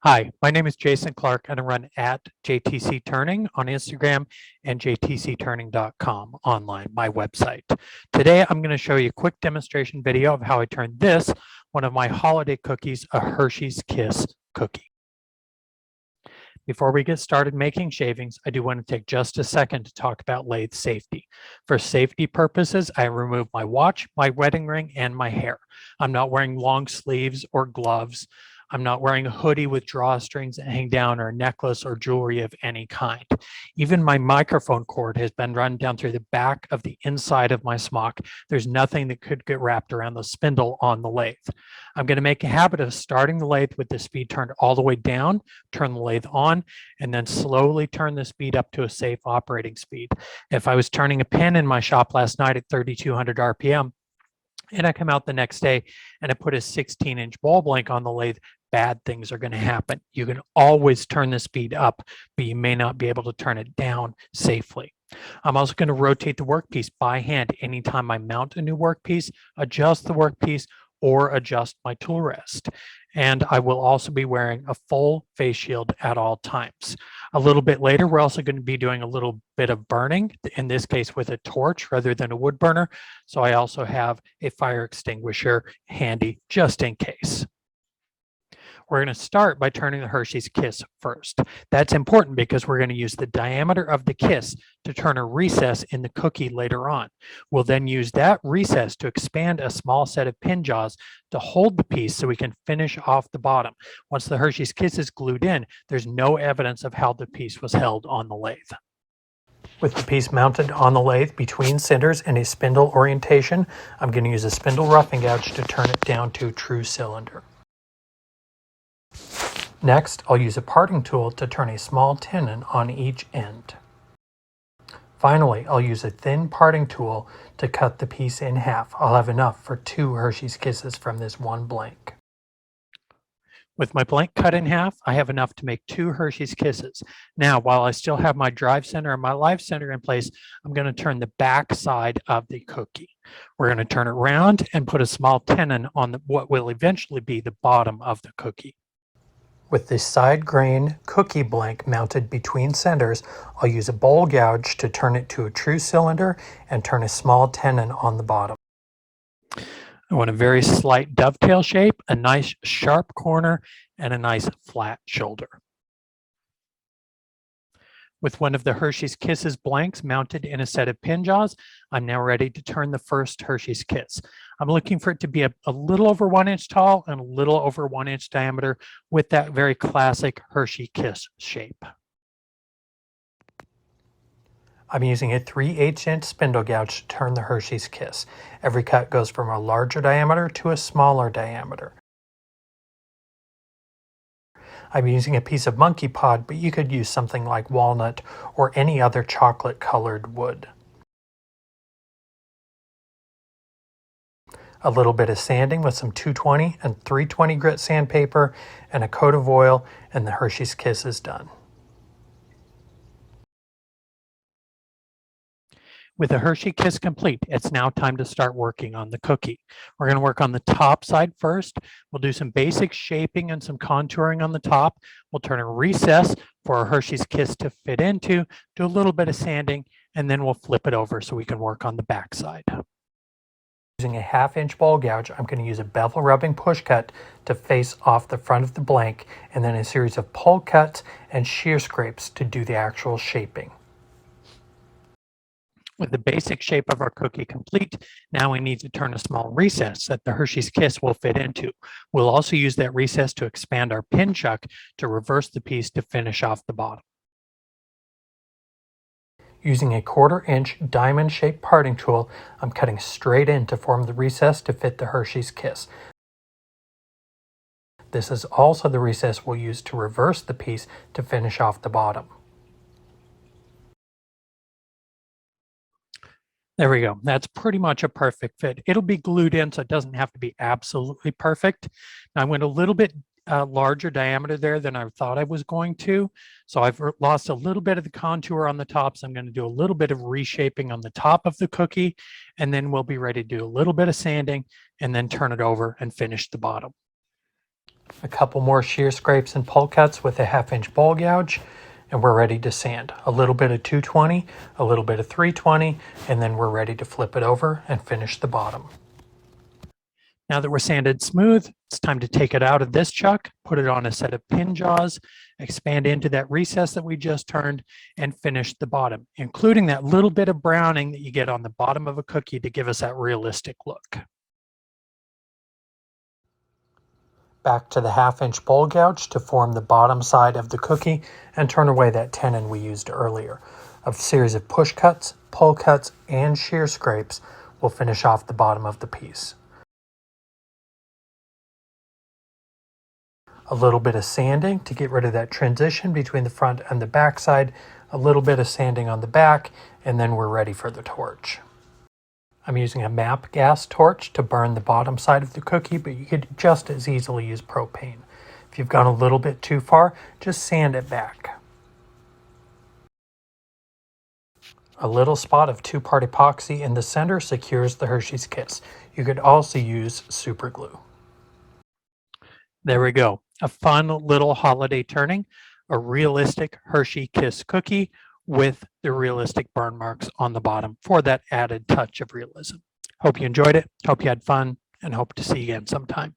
Hi, my name is Jason Clark and I run at JTC Turning on Instagram and jtcturning.com online, my website. Today, I'm going to show you a quick demonstration video of how I turn this, one of my holiday cookies, a Hershey's Kiss cookie. Before we get started making shavings, I do want to take just a second to talk about lathe safety. For safety purposes, I remove my watch, my wedding ring, and my hair. I'm not wearing long sleeves or gloves. I'm not wearing a hoodie with drawstrings that hang down or a necklace or jewelry of any kind. Even my microphone cord has been run down through the back of the inside of my smock. There's nothing that could get wrapped around the spindle on the lathe. I'm going to make a habit of starting the lathe with the speed turned all the way down, turn the lathe on, and then slowly turn the speed up to a safe operating speed. If I was turning a pen in my shop last night at 3,200 RPM, and I come out the next day and I put a 16-inch ball blank on the lathe, bad things are going to happen. You can always turn the speed up, but you may not be able to turn it down safely. I'm also going to rotate the workpiece by hand anytime I mount a new workpiece, adjust the workpiece, or adjust my tool rest. And I will also be wearing a full face shield at all times. A little bit later, we're also going to be doing a little bit of burning, in this case with a torch rather than a wood burner. So I also have a fire extinguisher handy just in case. We're going to start by turning the Hershey's Kiss first. That's important because we're going to use the diameter of the kiss to turn a recess in the cookie later on. We'll then use that recess to expand a small set of pin jaws to hold the piece so we can finish off the bottom. Once the Hershey's Kiss is glued in, there's no evidence of how the piece was held on the lathe. With the piece mounted on the lathe between centers and a spindle orientation, I'm going to use a spindle roughing gouge to turn it down to a true cylinder. Next, I'll use a parting tool to turn a small tenon on each end. Finally, I'll use a thin parting tool to cut the piece in half. I'll have enough for 2 Hershey's Kisses from this one blank. With my blank cut in half, I have enough to make 2 Hershey's Kisses. Now, while I still have my drive center and my live center in place, I'm going to turn the back side of the cookie. We're going to turn it around and put a small tenon on what will eventually be the bottom of the cookie. With the side grain cookie blank mounted between centers, I'll use a bowl gouge to turn it to a true cylinder and turn a small tenon on the bottom. I want a very slight dovetail shape, a nice sharp corner, and a nice flat shoulder. With one of the Hershey's Kisses blanks mounted in a set of pin jaws, I'm now ready to turn the first Hershey's Kiss. I'm looking for it to be a little over 1 inch tall and a little over 1 inch diameter with that very classic Hershey Kiss shape. I'm using a 3/8 inch spindle gouge to turn the Hershey's Kiss. Every cut goes from a larger diameter to a smaller diameter. I'm using a piece of Monkeypod, but you could use something like walnut or any other chocolate colored wood. A little bit of sanding with some 220 and 320 grit sandpaper and a coat of oil, and the Hershey's Kiss is done. With the Hershey Kiss complete, it's now time to start working on the cookie. We're going to work on the top side first. We'll do some basic shaping and some contouring on the top. We'll turn a recess for our Hershey's Kiss to fit into, do a little bit of sanding, and then we'll flip it over so we can work on the back side. Using a 1/2 inch ball gouge, I'm going to use a bevel rubbing push cut to face off the front of the blank, and then a series of pull cuts and shear scrapes to do the actual shaping. With the basic shape of our cookie complete, now we need to turn a small recess that the Hershey's Kiss will fit into. We'll also use that recess to expand our pin chuck to reverse the piece to finish off the bottom. Using a 1/4 inch diamond-shaped parting tool, I'm cutting straight in to form the recess to fit the Hershey's Kiss. This is also the recess we'll use to reverse the piece to finish off the bottom. There we go. That's pretty much a perfect fit. It'll be glued in, so it doesn't have to be absolutely perfect. Now, I went a little bit larger diameter there than I thought I was going to. So I've lost a little bit of the contour on the top. So I'm going to do a little bit of reshaping on the top of the cookie, and then we'll be ready to do a little bit of sanding and then turn it over and finish the bottom. A couple more shear scrapes and pull cuts with a 1/2 inch bowl gouge, and we're ready to sand. A little bit of 220, a little bit of 320, and then we're ready to flip it over and finish the bottom. Now that we're sanded smooth, it's time to take it out of this chuck, put it on a set of pin jaws, expand into that recess that we just turned, and finish the bottom, including that little bit of browning that you get on the bottom of a cookie to give us that realistic look. Back to the 1/2 inch bowl gouge to form the bottom side of the cookie and turn away that tenon we used earlier. A series of push cuts, pull cuts, and shear scrapes will finish off the bottom of the piece. A little bit of sanding to get rid of that transition between the front and the back side, a little bit of sanding on the back, and then we're ready for the torch. I'm using a MAP gas torch to burn the bottom side of the cookie, but you could just as easily use propane. If you've gone a little bit too far, just sand it back. A little spot of 2-part epoxy in the center secures the Hershey's Kiss. You could also use super glue. There we go. A fun little holiday turning, a realistic Hershey Kiss cookie with the realistic burn marks on the bottom for that added touch of realism. Hope you enjoyed it. Hope you had fun, and hope to see you again sometime.